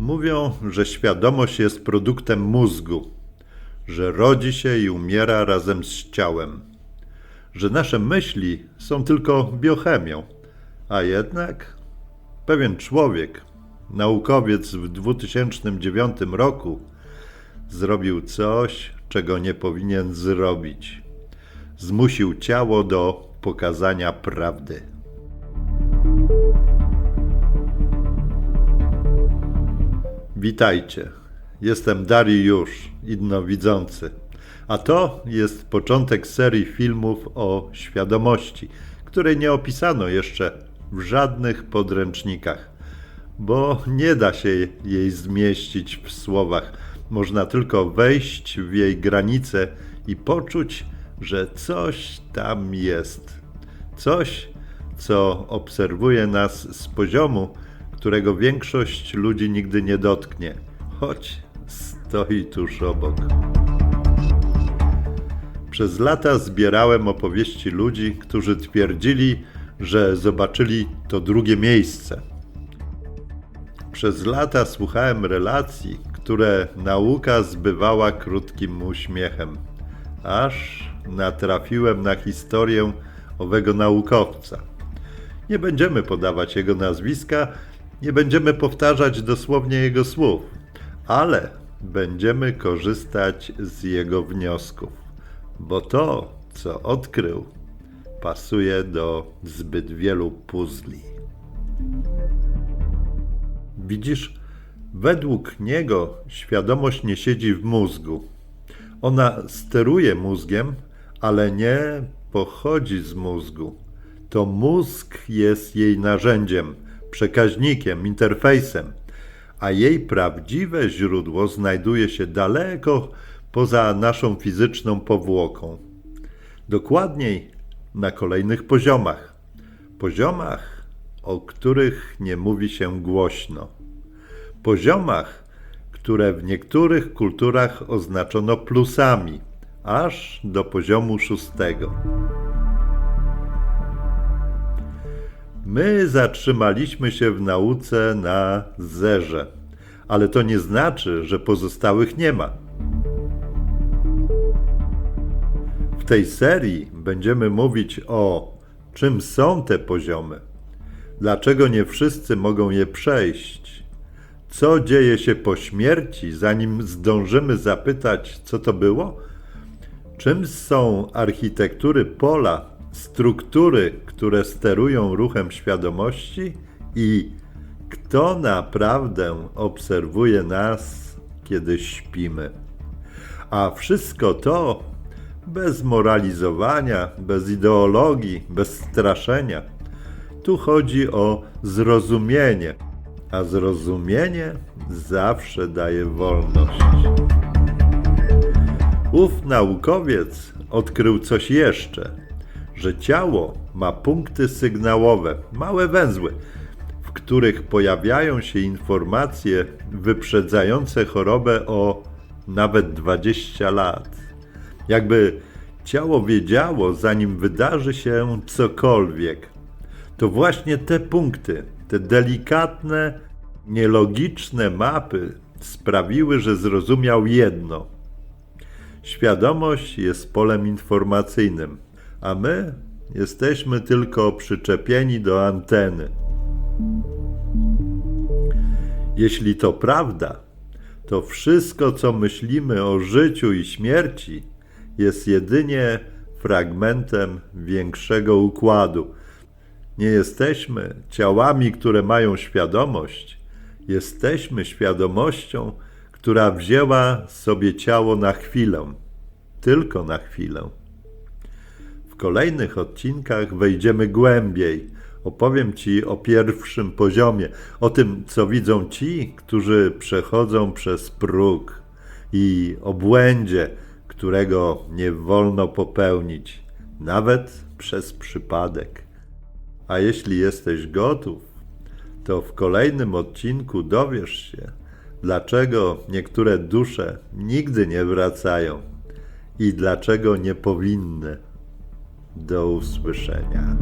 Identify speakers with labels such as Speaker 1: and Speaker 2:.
Speaker 1: Mówią, że świadomość jest produktem mózgu, że rodzi się i umiera razem z ciałem, że nasze myśli są tylko biochemią, a jednak pewien człowiek, naukowiec w 2009 roku zrobił coś, czego nie powinien zrobić. Zmusił ciało do pokazania prawdy. Witajcie, jestem Dariusz, innowidzący, a to jest początek serii filmów o świadomości, której nie opisano jeszcze w żadnych podręcznikach, bo nie da się jej zmieścić w słowach. Można tylko wejść w jej granice i poczuć, że coś tam jest. Coś, co obserwuje nas z poziomu, którego większość ludzi nigdy nie dotknie, choć stoi tuż obok. Przez lata zbierałem opowieści ludzi, którzy twierdzili, że zobaczyli to drugie miejsce. Przez lata słuchałem relacji, które nauka zbywała krótkim uśmiechem, aż natrafiłem na historię owego naukowca. Nie będziemy podawać jego nazwiska, nie będziemy powtarzać dosłownie jego słów, ale będziemy korzystać z jego wniosków, bo to, co odkrył, pasuje do zbyt wielu puzli. Widzisz, według niego świadomość nie siedzi w mózgu. Ona steruje mózgiem, ale nie pochodzi z mózgu. To mózg jest jej narzędziem, przekaźnikiem, interfejsem, a jej prawdziwe źródło znajduje się daleko poza naszą fizyczną powłoką. Dokładniej na kolejnych poziomach. Poziomach, o których nie mówi się głośno. Poziomach, które w niektórych kulturach oznaczono plusami, aż do poziomu 6. My zatrzymaliśmy się w nauce na 0, ale to nie znaczy, że pozostałych nie ma. W tej serii będziemy mówić o czym są te poziomy, dlaczego nie wszyscy mogą je przejść, co dzieje się po śmierci, zanim zdążymy zapytać, co to było, czym są architektury pola, struktury, które sterują ruchem świadomości i kto naprawdę obserwuje nas, kiedy śpimy. A wszystko to bez moralizowania, bez ideologii, bez straszenia. Tu chodzi o zrozumienie, a zrozumienie zawsze daje wolność. Ów naukowiec odkrył coś jeszcze, że ciało ma punkty sygnałowe, małe węzły, w których pojawiają się informacje wyprzedzające chorobę o nawet 20 lat. Jakby ciało wiedziało, zanim wydarzy się cokolwiek. To właśnie te punkty, te delikatne, nielogiczne mapy sprawiły, że zrozumiał jedno. Świadomość jest polem informacyjnym, a my jesteśmy tylko przyczepieni do anteny. Jeśli to prawda, to wszystko, co myślimy o życiu i śmierci, jest jedynie fragmentem większego układu. Nie jesteśmy ciałami, które mają świadomość. Jesteśmy świadomością, która wzięła sobie ciało na chwilę. Tylko na chwilę. W kolejnych odcinkach wejdziemy głębiej. Opowiem Ci o pierwszym poziomie, o tym, co widzą ci, którzy przechodzą przez próg i o błędzie, którego nie wolno popełnić, nawet przez przypadek. A jeśli jesteś gotów, to w kolejnym odcinku dowiesz się, dlaczego niektóre dusze nigdy nie wracają i dlaczego nie powinny. Do usłyszenia.